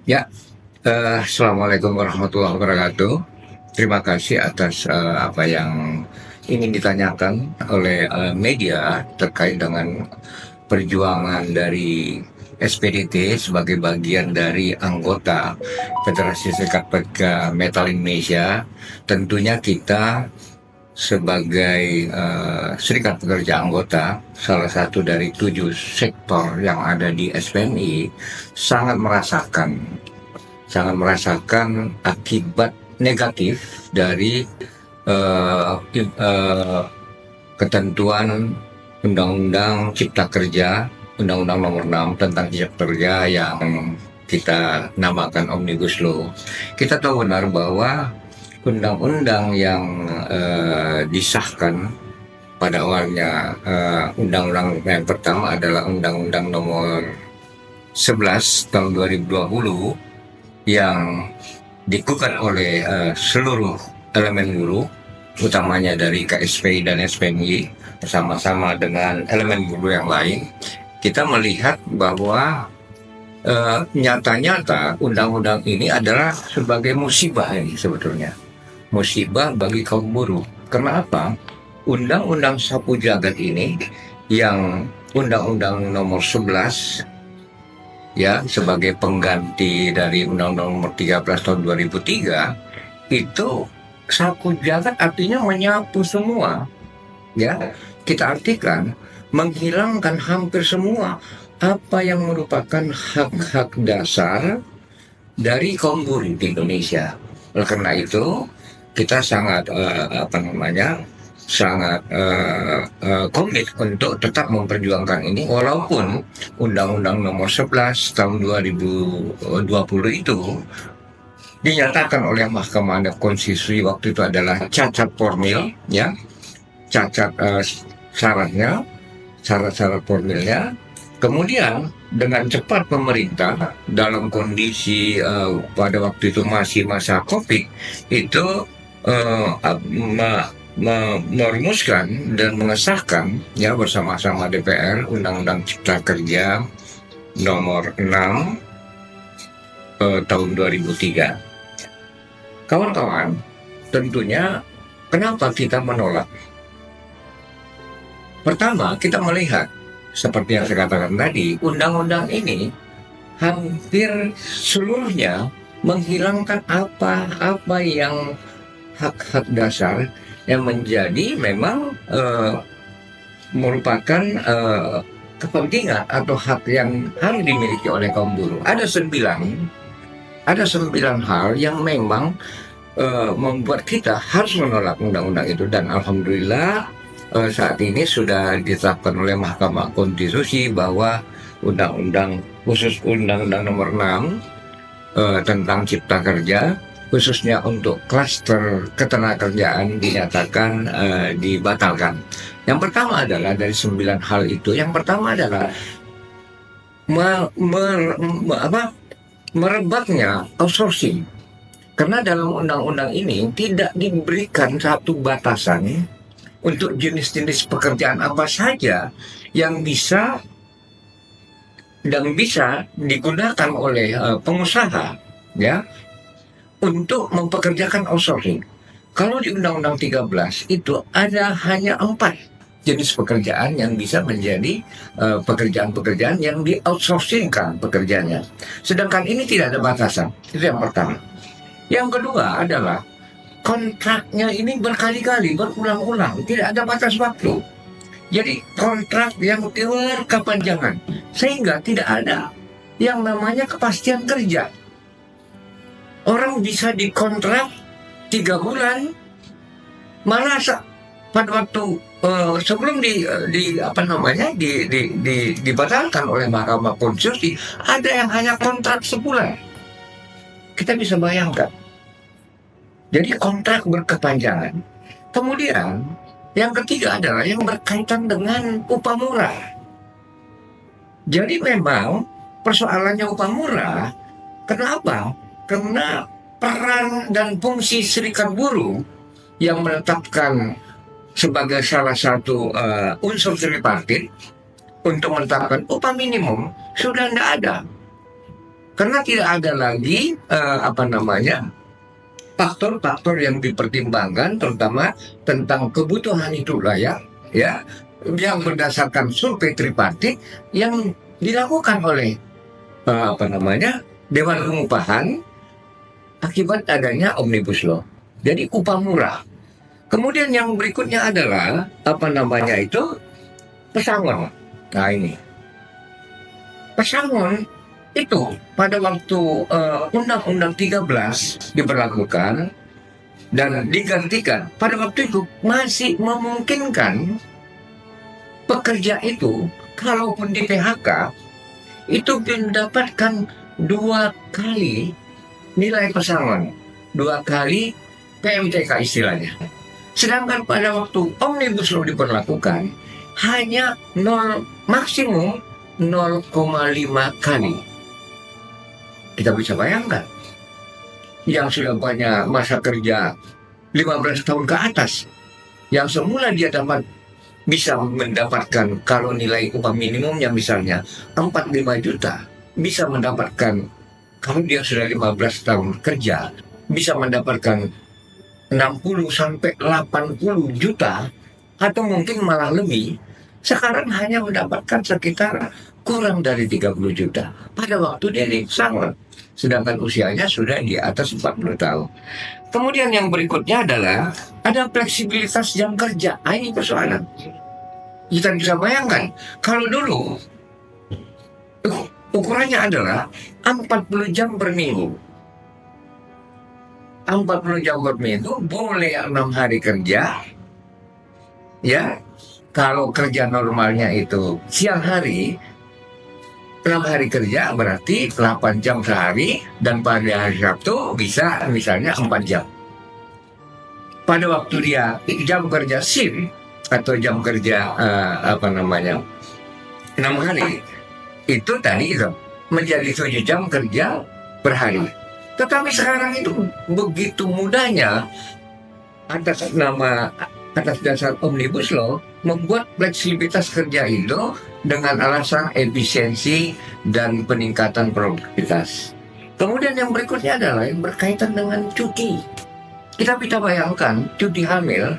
Ya, Assalamualaikum warahmatullahi wabarakatuh. Terima kasih atas apa yang ingin ditanyakan oleh media terkait dengan perjuangan dari SPDT sebagai bagian dari anggota Federasi Serikat Pekerja Metal Indonesia. Tentunya kita sebagai serikat pekerja anggota, salah satu dari 7 sektor yang ada di SPMI, sangat merasakan akibat negatif dari uh, uh, ketentuan Undang-Undang Cipta Kerja, Undang-Undang Nomor 6 tentang Cipta Kerja yang kita namakan Omnibus Law. Kita tahu benar bahwa undang-undang yang disahkan pada awalnya, undang-undang yang pertama adalah Undang-Undang Nomor 11 tahun 2020 yang digugat oleh seluruh elemen buruh, utamanya dari KSPI dan SPMI, bersama-sama dengan elemen buruh yang lain. Kita melihat bahwa nyata-nyata undang-undang ini adalah sebagai musibah, ini sebetulnya musibah bagi kaum buruh. Karena apa? Undang-undang sapu jagat ini, yang Undang-Undang Nomor 11, ya, sebagai pengganti dari Undang-Undang Nomor 13 tahun 2003, itu sapu jagat artinya menyapu semua, ya. Kita artikan menghilangkan hampir semua apa yang merupakan hak-hak dasar dari kaum buruh di Indonesia. Oleh karena itu, kita sangat komit untuk tetap memperjuangkan ini, walaupun Undang-Undang Nomor 11 tahun 2020 itu dinyatakan oleh Mahkamah Konstitusi waktu itu adalah cacat formil, ya, cacat syarat-syarat formilnya. Kemudian dengan cepat pemerintah dalam kondisi pada waktu itu masih masa COVID itu merumuskan dan mengesahkan, ya, bersama-sama DPR Undang-Undang Cipta Kerja Nomor 6 tahun 2003. Kawan-kawan, tentunya kenapa kita menolak? Pertama, kita melihat seperti yang saya katakan tadi, undang-undang ini hampir seluruhnya menghilangkan apa-apa yang hak-hak dasar yang menjadi memang merupakan kepentingan atau hak yang harus dimiliki oleh kaum buruh. Ada 9 hal yang memang membuat kita harus menolak undang-undang itu, dan alhamdulillah saat ini sudah ditetapkan oleh Mahkamah Konstitusi bahwa khusus Undang-Undang Nomor 6 tentang Cipta Kerja, khususnya untuk klaster ketenagakerjaan, dinyatakan dibatalkan. Yang pertama adalah dari 9 hal itu, yang pertama adalah merebaknya outsourcing. Karena dalam undang-undang ini tidak diberikan satu batasan untuk jenis-jenis pekerjaan apa saja yang bisa digunakan oleh pengusaha, ya, untuk mempekerjakan outsourcing. Kalau di Undang-Undang 13 itu ada hanya 4 jenis pekerjaan yang bisa menjadi pekerjaan-pekerjaan yang di-outsourcingkan pekerjaannya. Sedangkan ini tidak ada batasan. Itu yang pertama. Yang kedua adalah kontraknya ini berkali-kali, berulang-ulang, tidak ada batas waktu. Jadi kontrak yang berkepanjangan, sehingga tidak ada yang namanya kepastian kerja. Orang bisa dikontrak 3 bulan, malah pada waktu sebelum dibatalkan oleh Mahkamah Konstitusi, ada yang hanya kontrak sebulan. Kita bisa bayangkan. Jadi kontrak berkepanjangan. Kemudian yang ketiga adalah yang berkaitan dengan upah murah. Jadi memang persoalannya upah murah. Kenapa? Karena peran dan fungsi serikat buruh yang menetapkan sebagai salah satu unsur tripartit untuk menetapkan upah minimum sudah tidak ada. karena tidak ada lagi faktor-faktor yang dipertimbangkan, terutama tentang kebutuhan hidup layak, ya, yang berdasarkan survei tripartit yang dilakukan oleh Dewan Pengupahan akibat adanya Omnibus Law. Jadi upah murah. Kemudian yang berikutnya adalah pesangon. Nah ini pesangon itu pada waktu Undang-Undang 13 diberlakukan dan digantikan, pada waktu itu masih memungkinkan pekerja itu kalaupun di PHK itu mendapatkan 2 kali nilai pesangon, 2 kali PMTK istilahnya. Sedangkan pada waktu Omnibus Law diberlakukan hanya maksimum 0,5 kali. Kita bisa bayangkan, yang sudah banyak masa kerja 15 tahun ke atas, yang semula dia bisa mendapatkan, kalau nilai upah minimumnya misalnya 45 juta, bisa mendapatkan, kalau dia sudah 15 tahun kerja, bisa mendapatkan 60 sampai 80 juta, atau mungkin malah lebih. Sekarang hanya mendapatkan sekitar kurang dari 30 juta pada waktu dia di pesangon, sedangkan usianya sudah di atas 40 tahun. Kemudian yang berikutnya adalah ada fleksibilitas jam kerja. Ini persoalan. Kita bisa bayangkan, kalau dulu ukurannya adalah 40 jam per minggu. 40 jam per minggu, boleh 6 hari kerja. Ya, kalau kerja normalnya itu siang hari, 6 hari kerja berarti 8 jam sehari, dan pada hari Sabtu bisa misalnya 4 jam. Pada waktu dia jam kerja shift atau jam kerja 6 hari, itu tadi itu menjadi 7 jam kerja per hari. Tetapi sekarang itu begitu mudahnya atas dasar Omnibus Law membuat fleksibilitas kerja itu dengan alasan efisiensi dan peningkatan produktivitas. Kemudian yang berikutnya adalah yang berkaitan dengan cuti. Kita bisa bayangkan cuti hamil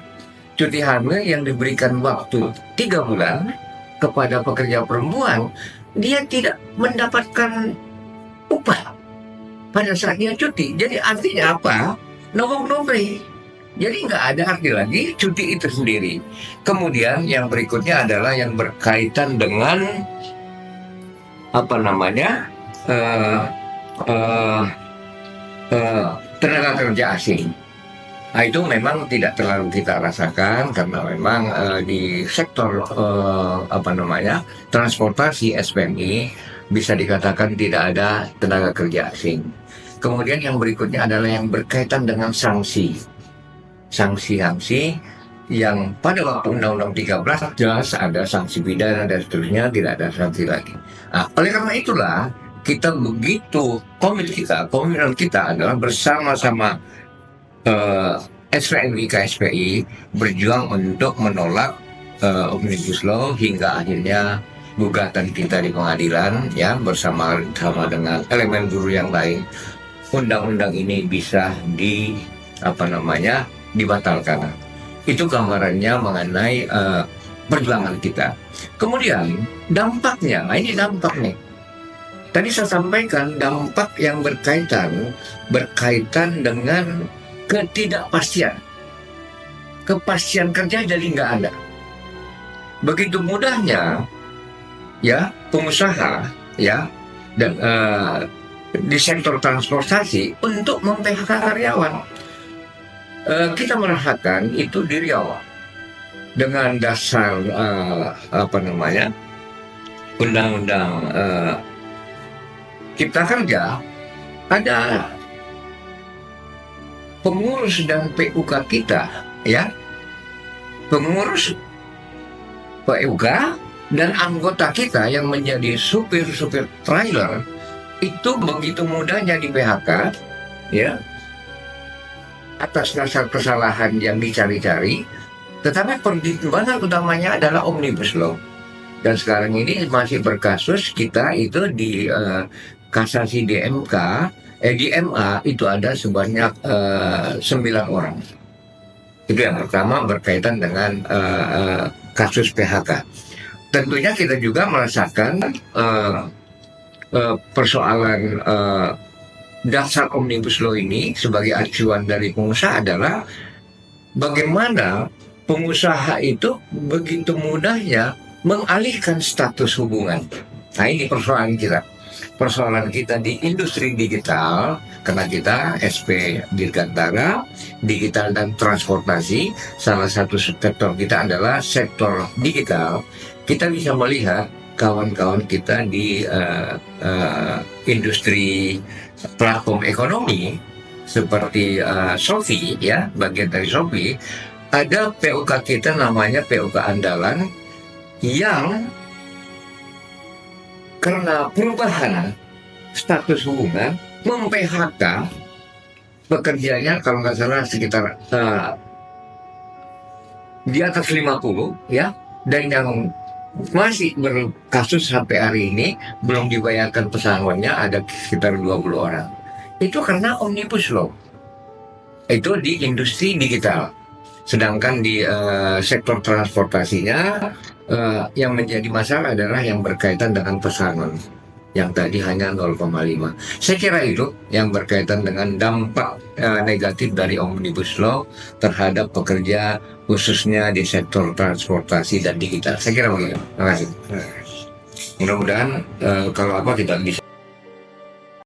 yang diberikan waktu 3 bulan kepada pekerja perempuan, dia tidak mendapatkan upah pada saat dia cuti. Jadi artinya apa? No pay. Jadi nggak ada arti lagi cuti itu sendiri. Kemudian yang berikutnya adalah yang berkaitan dengan tenaga kerja asing. Nah, itu memang tidak terlalu kita rasakan karena memang di sektor transportasi SPMI bisa dikatakan tidak ada tenaga kerja asing. Kemudian yang berikutnya adalah yang berkaitan dengan sanksi yang pada waktu Undang-Undang 13 jelas ada sanksi pidana dan seterusnya, tidak ada sanksi lagi. Nah, oleh karena itulah kita begitu komitmen kita adalah bersama-sama SPMI KSPI berjuang untuk menolak Omnibus Law hingga akhirnya gugatan kita di pengadilan, ya, bersama dengan elemen buruh yang lain, undang-undang ini bisa dibatalkan. Itu gambarannya mengenai perjuangan kita. Kemudian dampaknya, ini dampak nih. Tadi saya sampaikan dampak yang berkaitan dengan ketidakpastian. Kepastian kerja jadi nggak ada. Begitu mudahnya, ya, pengusaha, ya, dan di sektor transportasi untuk mem-PHK karyawan. Kita merasakan itu di Riau dengan dasar Undang-Undang Cipta Kerja, ada pengurus dan PUK kita, ya, pengurus PUK dan anggota kita yang menjadi supir-supir trailer itu begitu mudahnya di PHK, ya, atas dasar kesalahan yang dicari-cari. Tetapi pertimbangan utamanya adalah Omnibus Law, dan sekarang ini masih berkasus kita itu kasasi di MK, di MA itu ada sebanyak 9 orang. Itu yang pertama berkaitan dengan kasus PHK. Tentunya kita juga merasakan persoalan dasar Omnibus Law ini sebagai acuan dari pengusaha adalah bagaimana pengusaha itu begitu mudahnya mengalihkan status hubungan. Nah, ini persoalan kita. Persoalan kita di industri digital, karena kita SP Dirgantara, digital dan transportasi, salah satu sektor kita adalah sektor digital. Kita bisa melihat kawan-kawan kita di industri platform ekonomi seperti Shopee, ya, bagian dari Shopee, ada POK kita namanya POK andalan yang karena perubahan status hubungan mem-PHK pekerjanya, kalau nggak salah sekitar di atas 50, ya, dan yang masih berkasus sampai hari ini belum dibayarkan pesangonnya ada sekitar 20 orang. Itu karena Omnibus Law. Itu di industri digital. Sedangkan di sektor transportasinya yang menjadi masalah adalah yang berkaitan dengan pesangon, yang tadi hanya 0,5. Saya kira itu yang berkaitan dengan dampak negatif dari Omnibus Law terhadap pekerja khususnya di sektor transportasi dan digital. Saya kira begitu. Terima kasih. Mudah-mudahan kalau apa kita bisa